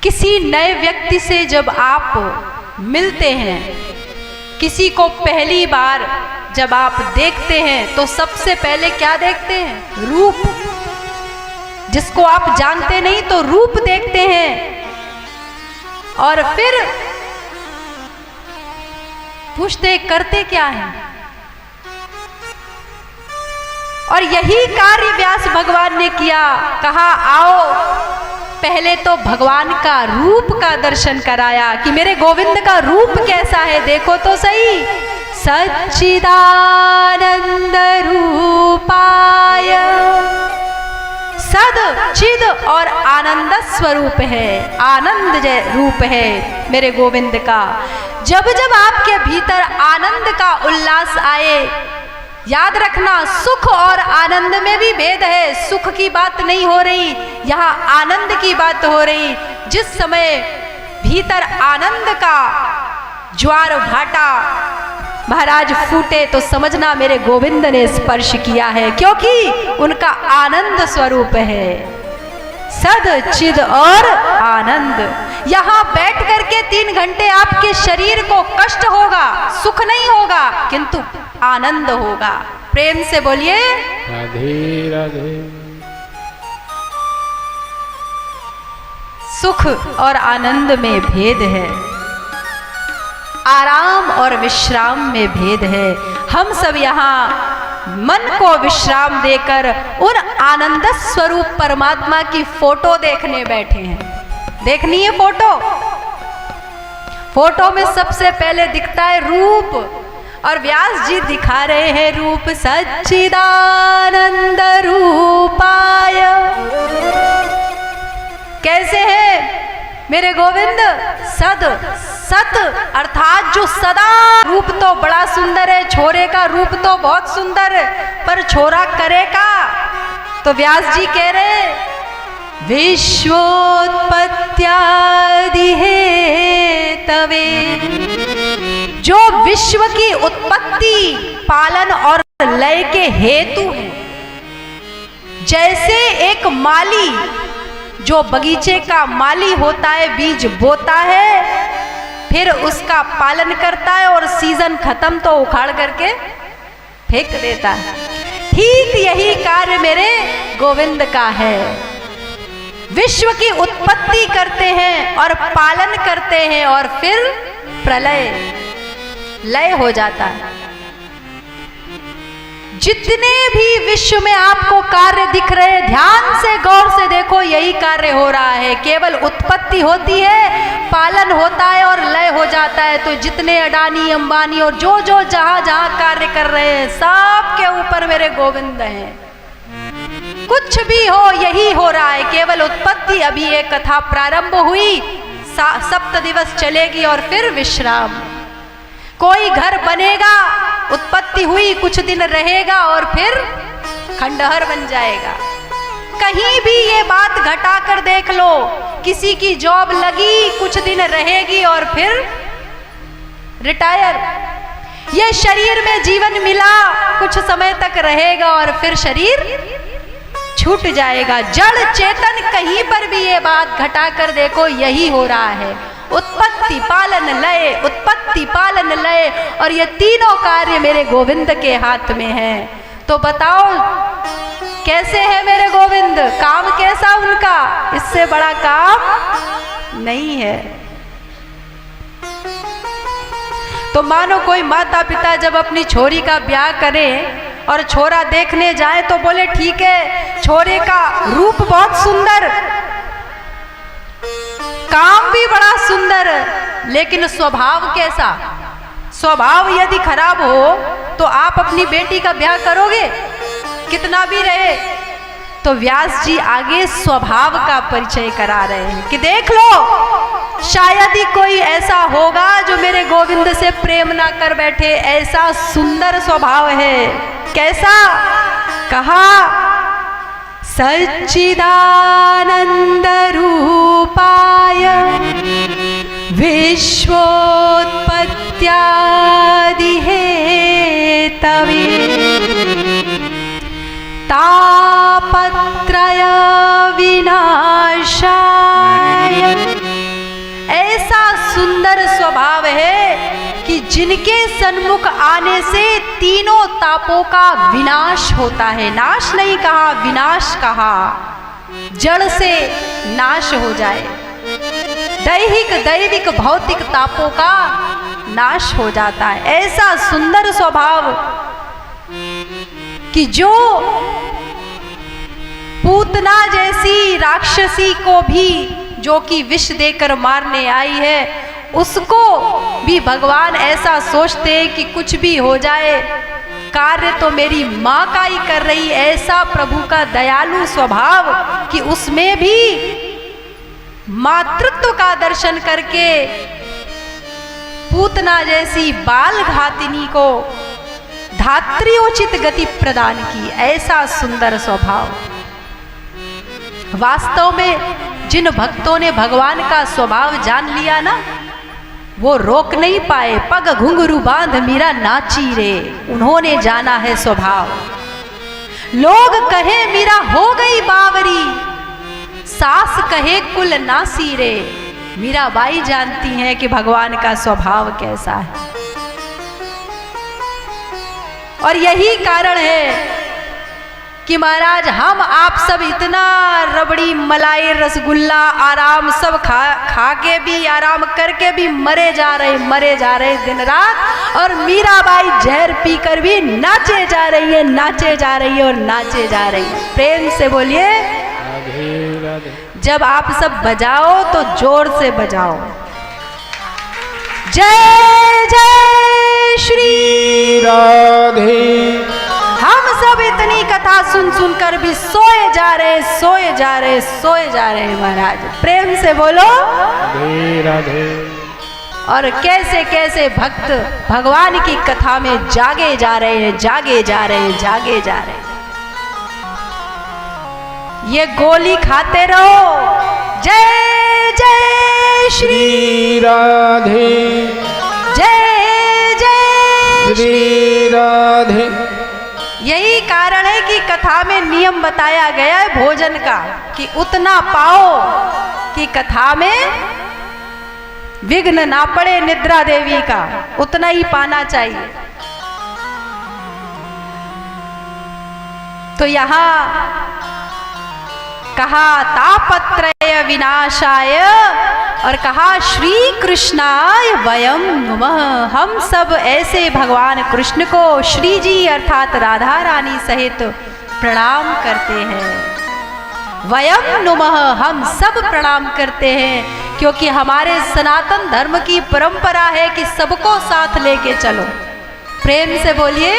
किसी नए व्यक्ति से जब आप मिलते हैं, किसी को पहली बार जब आप देखते हैं तो सबसे पहले क्या देखते हैं? रूप। जिसको आप जानते नहीं तो रूप देखते हैं और फिर पूछते करते क्या है। और यही कार्य व्यास भगवान ने किया। कहा आओ पहले तो भगवान का रूप का दर्शन कराया कि मेरे गोविंद का रूप कैसा है, देखो तो सही। सच्चिदानंद रूपाय, सद चिद और आनंद स्वरूप है, आनंद रूप है मेरे गोविंद का। जब जब आपके भीतर आनंद का उल्लास आए, याद रखना सुख और आनंद में भी भेद है। सुख की बात नहीं हो रही, यहाँ आनंद की बात हो रही। जिस समय भीतर आनंद का ज्वार भाटा महाराज फूटे तो समझना मेरे गोविंद ने स्पर्श किया है, क्योंकि उनका आनंद स्वरूप है, सद चिद और आनंद। यहाँ बैठ करके 3 घंटे आपके शरीर को कष्ट होगा, सुख नहीं होगा, किंतु आनंद होगा। प्रेम से बोलिए राधे राधे। सुख और आनंद में भेद है, आराम और विश्राम में भेद है। हम सब यहाँ मन को विश्राम देकर उन आनंद स्वरूप परमात्मा की फोटो देखने बैठे हैं। देखनी है फोटो? फोटो में सबसे पहले दिखता है रूप, और व्यास जी दिखा रहे हैं रूप। सच्चिदानंद रूपाय, कैसे है मेरे गोविंद? सद सत अर्थात जो सदा, रूप तो बड़ा सुंदर है, छोरे का रूप तो बहुत सुंदर है, पर छोरा करेगा। तो व्यास जी कह रहे विश्वोत्पत्त्यादि हेतवे, जो विश्व की उत्पत्ति, पालन और लय के हेतु हैं। जैसे एक माली जो बगीचे का माली होता है, बीज बोता है, फिर उसका पालन करता है और सीजन खत्म तो उखाड़ करके फेंक देता है, ठीक यही कार्य मेरे गोविंद का है। विश्व की उत्पत्ति करते हैं और पालन करते हैं और फिर प्रलय, लय हो जाता है। जितने भी विश्व में आपको कार्य दिख रहे हैं, ध्यान से गौर से देखो, यही कार्य हो रहा है। केवल उत्पत्ति होती है, पालन होता है और लय हो जाता है। तो जितने अडानी अंबानी और जो जो जहां जहां कार्य कर रहे हैं, सब के ऊपर मेरे गोविंद हैं। कुछ भी हो यही हो रहा है, केवल उत्पत्ति। अभी एक कथा प्रारंभ हुई, 7 दिवस चलेगी और फिर विश्राम। कोई घर बनेगा, उत्पत्ति हुई, कुछ दिन रहेगा और फिर खंडहर बन जाएगा। कहीं भी ये बात घटा कर देख लो, किसी की जॉब लगी, कुछ दिन रहेगी और फिर रिटायर। ये शरीर में जीवन मिला, कुछ समय तक रहेगा और फिर शरीर छूट जाएगा। जड़ चेतन कहीं पर भी ये बात घटा कर देखो, यही हो रहा है। उत्पत्ति पालन लय, उत्पत्ति पालन लय, और ये तीनों कार्य मेरे गोविंद के हाथ में है। तो बताओ कैसे है मेरे गोविंद? काम कैसा उनका? इससे बड़ा काम नहीं है। तो मानो कोई माता पिता जब अपनी छोरी का ब्याह करे और छोरा देखने जाए तो बोले ठीक है, छोरे का रूप बहुत सुंदर, काम भी बड़ा सुंदर, लेकिन स्वभाव कैसा? स्वभाव यदि खराब हो तो आप अपनी बेटी का ब्याह करोगे? कितना भी रहे। तो व्यास जी आगे स्वभाव का परिचय करा रहे हैं कि देख लो, शायद ही कोई ऐसा होगा जो मेरे गोविंद से प्रेम ना कर बैठे। ऐसा सुंदर स्वभाव है। कैसा? कहा सच्चिदानंद रूपाय विश्वोत्पत्त्यादि हेतवे तापत्रय विनाशाय सुंदर स्वभाव है कि जिनके सन्मुख आने से तीनों तापों का विनाश होता है। नाश नहीं कहा, विनाश कहा, जड़ से नाश हो जाए। दैहिक दैविक भौतिक तापों का नाश हो जाता है। ऐसा सुंदर स्वभाव कि जो पूतना जैसी राक्षसी को भी, जो कि विष देकर मारने आई है, उसको भी भगवान ऐसा सोचते हैं कि कुछ भी हो जाए, कार्य तो मेरी माँ का ही कर रही। ऐसा प्रभु का दयालु स्वभाव कि उसमें भी मातृत्व का दर्शन करके पूतना जैसी बाल घातिनी को धात्र्योचित गति प्रदान की। ऐसा सुंदर स्वभाव। वास्तव में जिन भक्तों ने भगवान का स्वभाव जान लिया ना, वो रोक नहीं पाए। पग घुंघरू बांध मीरा नाची रे, उन्होंने जाना है स्वभाव। लोग कहे मीरा हो गई बावरी, सास कहे कुल नासी रे, मीराबाई जानती हैं कि भगवान का स्वभाव कैसा है। और यही कारण है कि महाराज हम आप सब इतना रबड़ी मलाई रसगुल्ला आराम सब खा के भी, आराम करके भी मरे जा रहे दिन रात। और मीराबाई जहर पीकर भी नाचे जा रही है, नाचे जा रही है और नाचे जा रही है। प्रेम से बोलिए राधे राधे। जब आप सब बजाओ तो जोर से बजाओ। जय जय श्री राधे। हम सब इतनी कथा सुन सुनकर भी सोए जा रहे महाराज। प्रेम से बोलो राधे राधे। और कैसे कैसे भक्त भगवान की कथा में जागे जा रहे हैं। ये गोली खाते रहो। जय जय श्री राधे। जय जय श्री राधे। यही कारण है कि कथा में नियम बताया गया है भोजन का, कि उतना पाओ कि कथा में विघ्न ना पड़े निद्रा देवी का, उतना ही पाना चाहिए। तो यहाँ कहा तापत्रय विनाशाय और कहा श्री कृष्णाय वयम नुमः। हम सब ऐसे भगवान कृष्ण को श्री जी अर्थात राधा रानी सहित प्रणाम करते हैं। वयम नुमः, हम सब प्रणाम करते हैं, क्योंकि हमारे सनातन धर्म की परंपरा है कि सबको साथ लेके चलो। प्रेम से बोलिए